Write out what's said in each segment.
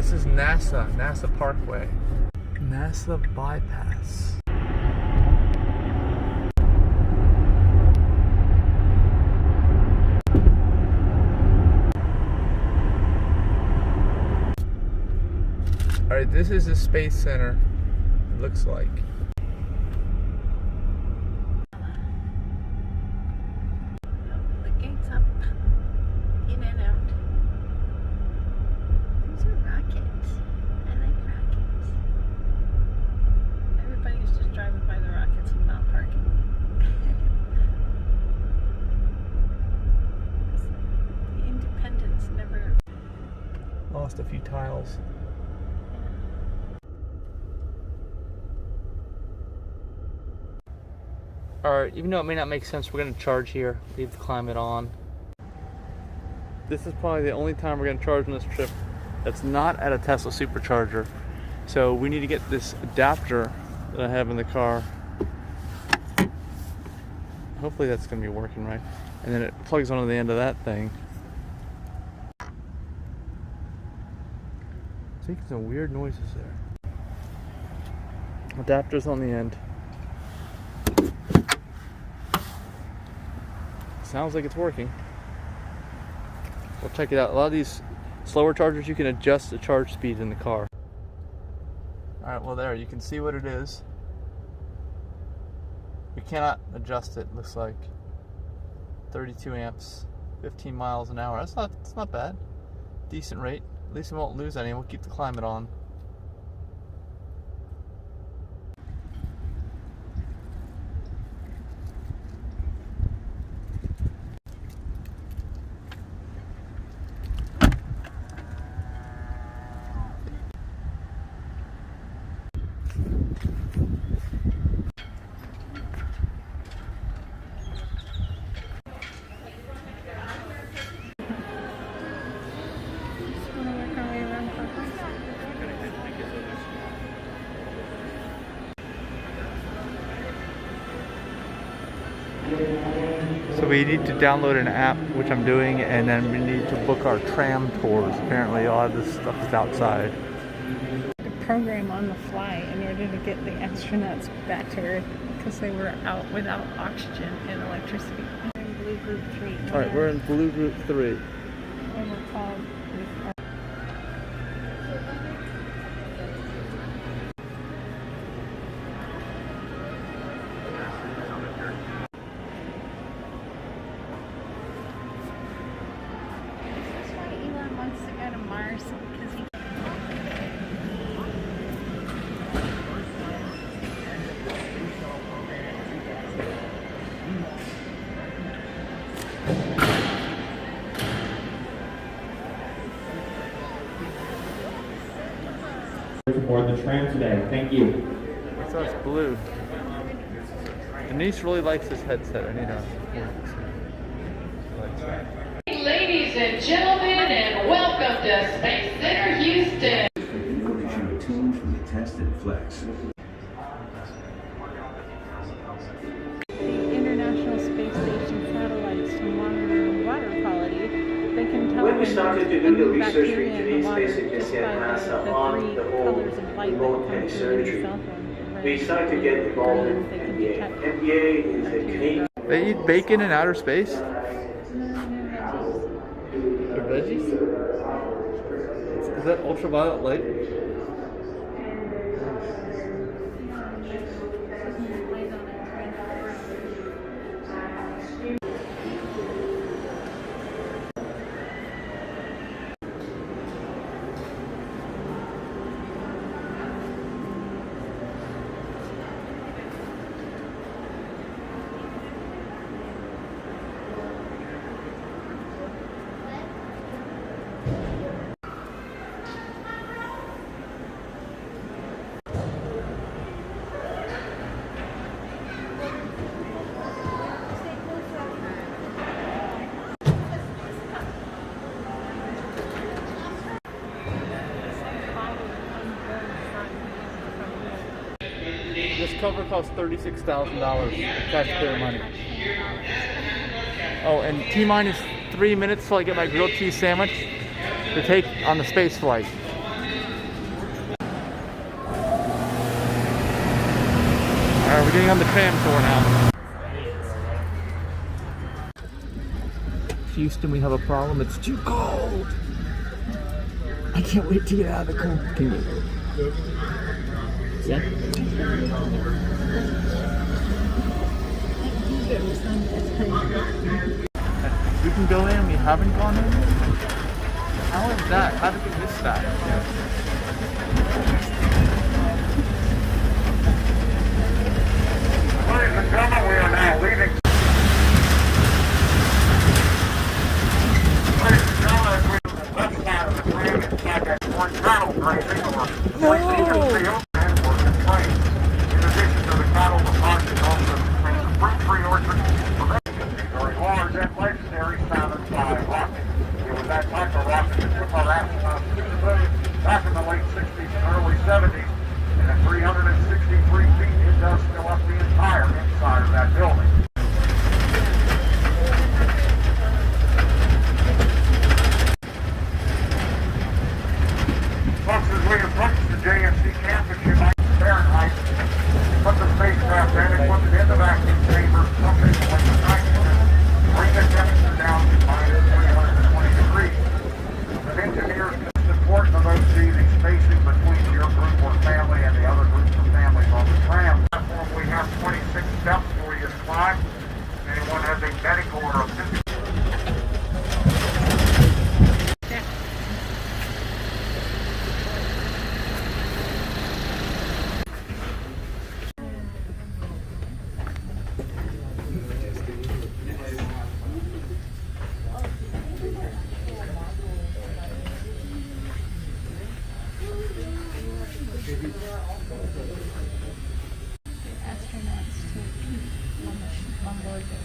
This is NASA Parkway. NASA bypass. Alright, this is the Space Center, it looks like. The gate's up, in and out. These are rockets. I like rockets. Everybody's just driving by the rockets and not parking. The Independence never... Lost a few tiles. Alright, even though it may not make sense, we're going to charge here. Leave the climate on. This is probably the only time we're going to charge on this trip that's not at a Tesla supercharger. So we need to get this adapter that I have in the car. Hopefully that's going to be working right. And then it plugs onto the end of that thing. It's making some weird noises there. Adapter's on the end. Sounds like it's working. We'll check it out. A lot of these slower chargers, you can adjust the charge speed in the car. Alright, well there, you can see what it is. We cannot adjust it, looks like. 32 amps, 15 miles an hour. That's not bad. Decent rate. At least we won't lose any. We'll keep the climate on. So we need to download an app, which I'm doing, and then we need to book our tram tours. Apparently a lot of this stuff is outside. The program on the fly in order to get the astronauts back to Earth because they were out without oxygen and electricity. We're in Blue Group 3. Alright, we're in Blue Group 3. And we're called... For the tram today. Thank you. So it's blue. Denise really likes this headset. I need a... Ladies and gentlemen, and welcome to Space Center Houston. Information obtained from the test and flex. The International Space Station satellites to monitor water quality. They can tell when we started to do the research with in the the water Space Agency just by and NASA the on three the whole colors of light remote that come and through the surgery, cell phone. we started to get involved in Green, they can NBA. detect NBA is a Canadian. They eat bacon in outer space? They're veggies? Is that ultraviolet light? This cover costs $36,000 taxpayer money. Oh, and T-minus 3 minutes till I get my grilled cheese sandwich to take on the space flight. Alright, we're getting on the tram tour now. Houston, we have a problem. It's too cold. I can't wait to get out of the cold. Can you? Yeah? We can go in, we haven't gone in? How is that? How did we miss that? Ladies and gentlemen, we are now leaving. Ladies and gentlemen, as we left side of the train inside that one tunnel grazing or placing in the field and for the train. In addition to the cattle, the park is also contains a fruit tree orchard. Very large and legendary Southern Fly rocket. It was that type of rocket that took our astronauts to the moon back in the late 60s and early 70s. And at 363 feet, it does fill up the entire inside of that building. Folks, as we approach the JFC campus, you might Fahrenheit, put the spacecraft in and put it in the vacuum chamber, something like the nitrogen, bring the temperature down to minus 320 degrees. The engineers, it's important to note the spacing between your group or family and the other groups of families on the tram platform. We have 26 steps for you to climb. If anyone has a medical or a physical astronauts to on board the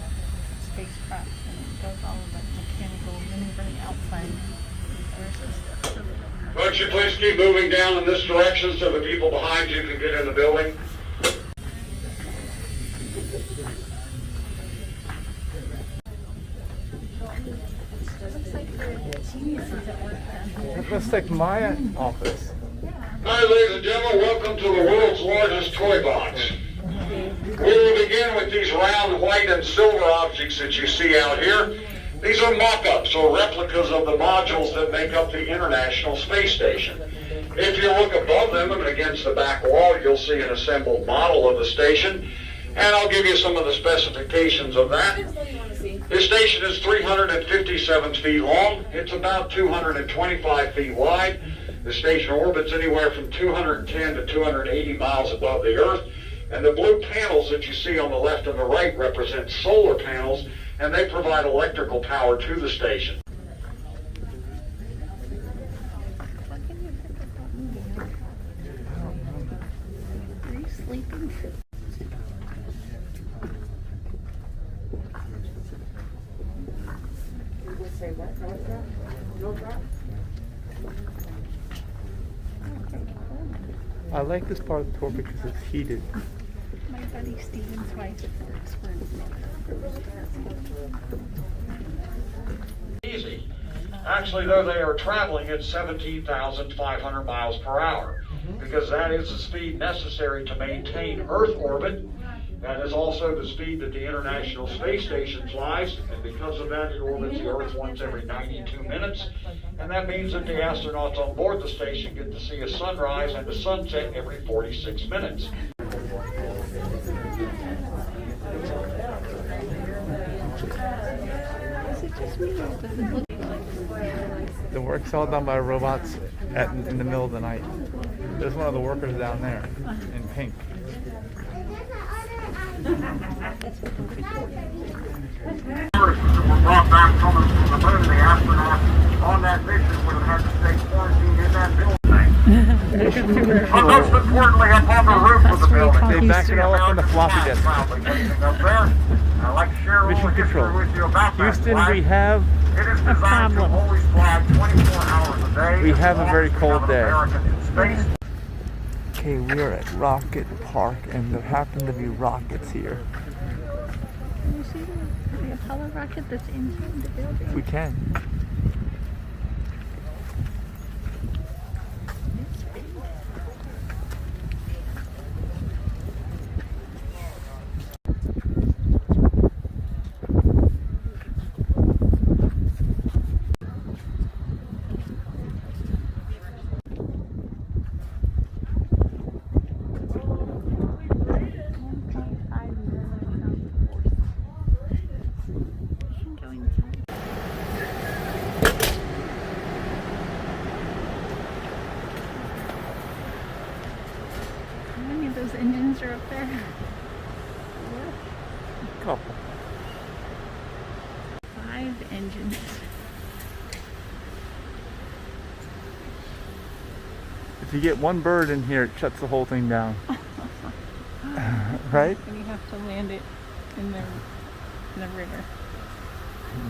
spacecraft, and it does all of the mechanical maneuvering outside. Folks, you please keep moving down in this direction so the people behind you can get in the building. That looks like my office. Hi, ladies and gentlemen, welcome to the world's largest toy box. We will begin with these round white and silver objects that you see out here. These are mock-ups or replicas of the modules that make up the International Space Station. If you look above them and against the back wall, you'll see an assembled model of the station, and I'll give you some of the specifications of that. This station is 357 feet long. It's about 225 feet wide. The station orbits anywhere from 210 to 280 miles above the Earth. And the blue panels that you see on the left and the right represent solar panels, and they provide electrical power to the station. Are you sleeping? I like this part of the tour because it's heated. My buddy Steven's wife works for Easy. Actually, though, they are traveling at 17,500 miles per hour because that is the speed necessary to maintain Earth orbit. That is also the speed that the International Space Station flies, and because of that, it orbits the Earth once every 92 minutes. And that means that the astronauts on board the station get to see a sunrise and a sunset every 46 minutes. The work's all done by robots in the middle of the night. There's one of the workers down there in pink. Were brought back from the moon. The astronauts on that mission would have had to stay quarantined in that building. But most importantly, up on the roof of the building, They back it all up on the floppy disk. proudly facing up there. I'd like to share a little Mission history control. with you about that Houston, flight. we have It is designed to always fly 24 hours a day. We have as a long very as we cold have an day. American in space. Okay, we are at Rocket Park, and there happen to be rockets here. Can you see the Apollo rocket that's inside the building? We can. It's those engines are up there? Couple. 5 engines. If you get one bird in here, it shuts the whole thing down. Right? And you have to land it in the river.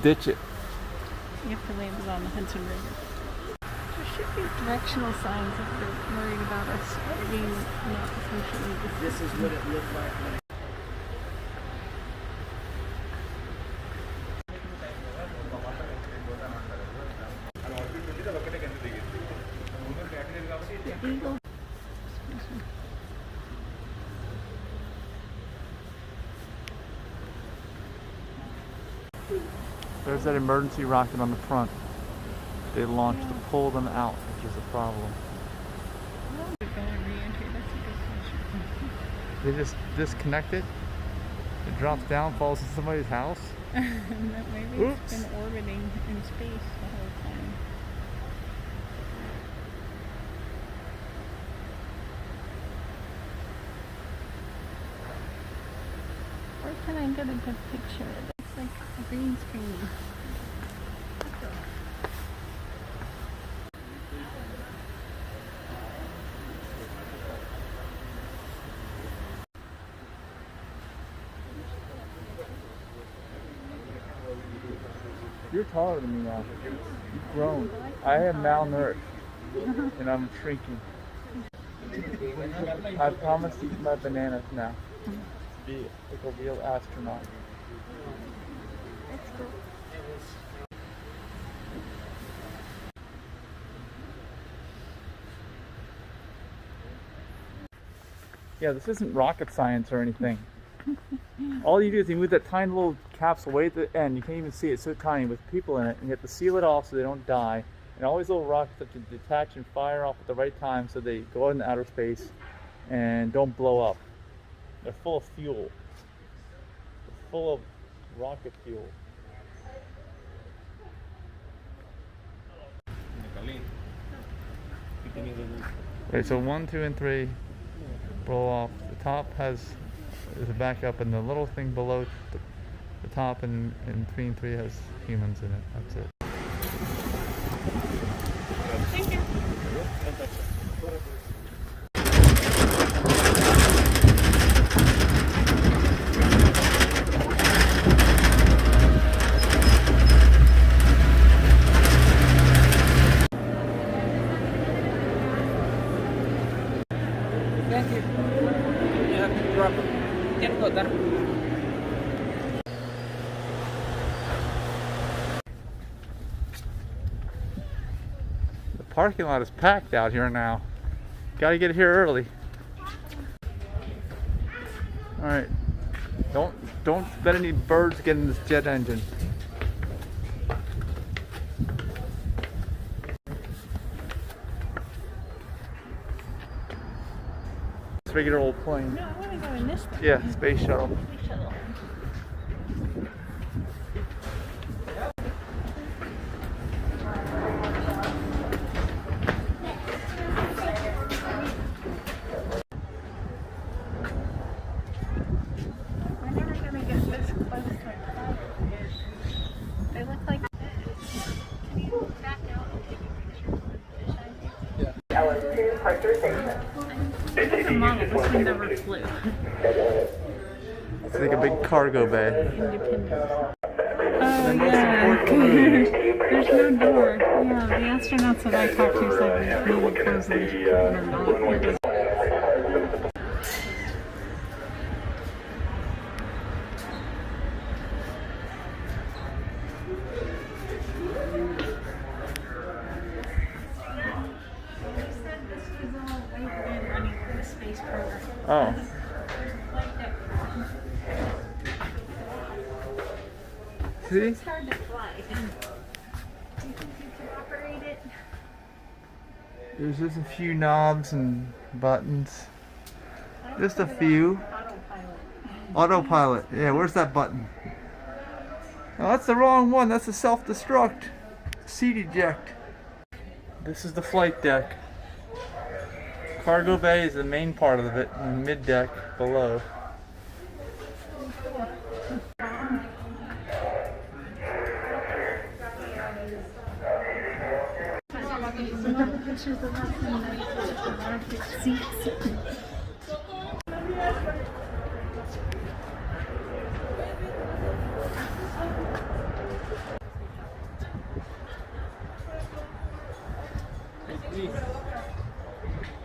Ditch it. You have to land it on the Hudson River. There should be directional signs if they're worried about us being not socially distant. This is what it looked like when Eagle. There's that emergency rocket on the front. They launched to pull them out, which is a problem. We're going to re-enter. That's a good question. They just disconnect it. It drops down, falls in somebody's house. That maybe it's been orbiting in space the whole time. Where can I get a good picture? It looks like a green screen. You're taller than me now. You've grown. I am malnourished. And I'm shrinking. I promise to eat my bananas now. Be like a real astronaut. That's cool. Yeah, this isn't rocket science or anything. All you do is you move that tiny little capsule way at the end. You can't even see it, it's so tiny with people in it, and you have to seal it off so they don't die. And all these little rockets have to detach and fire off at the right time so they go out into outer space and don't blow up. They're full of fuel. They're full of rocket fuel. Okay, so 1, 2, and 3 roll off. The top is a backup, and the little thing below the top and in between 3 has humans in it. That's it. Thank you. Thank you. You have to drop it. Can go there. The parking lot is packed out here now. Gotta get here early. Alright. Don't let any birds get in this jet engine. It's a regular old plane. No, I want to go in this thing. Yeah, space shuttle. Space shuttle. We're never going to get this close to it. They look like this. Can you back out and take a picture with the shiny? This is a model. This one never flew. It's like a big cargo bay. Independence. The most Yeah. important room. There's no door. Yeah, the astronauts that I talked to said we would close the door or not. Oh. See? It's hard to fly. Do you think you can operate it? There's just a few knobs and buttons. Just a few. Autopilot. Autopilot. Yeah, where's that button? Oh, that's the wrong one. That's the self-destruct. Seat eject. This is the flight deck. cargo bay is the main part of it, and mid deck below. Pictures of us in the seats.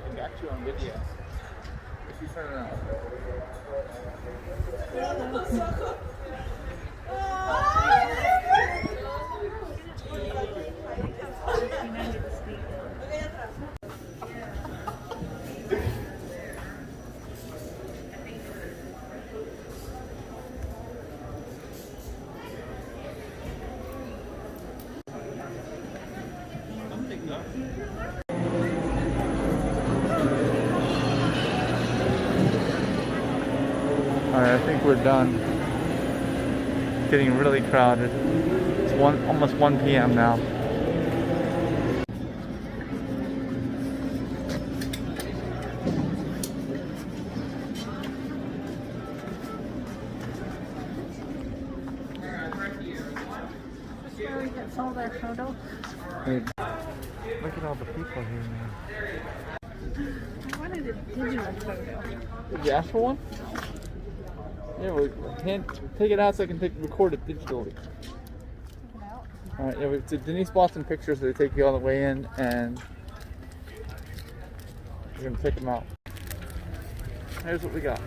I got you on video. If you turn around. Alright, I think we're done. It's getting really crowded. It's almost 1 p.m. now. Where we get all their photos. Hey, look at all the people here, man. I wanted a digital photo. Did you ask for one? Yeah, well, take it out so I can record it digitally. Alright, yeah, Denise bought some pictures so they take you all the way in, and we're going to take them out. Here's what we got.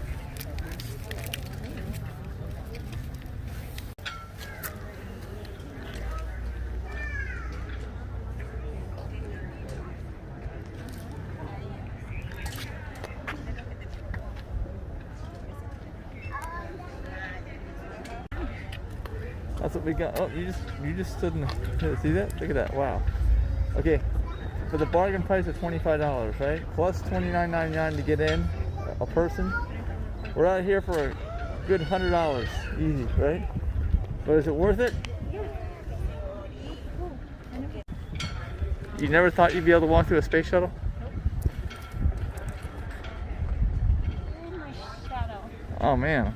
That's what we got. Oh, you just stood in the, see that? Look at that. Wow. Okay, for the bargain price of $25, right? Plus $29.99 to get in, a person. We're out here for a good $100, easy, right? But is it worth it? You never thought you'd be able to walk through a space shuttle? In my shadow. Oh man.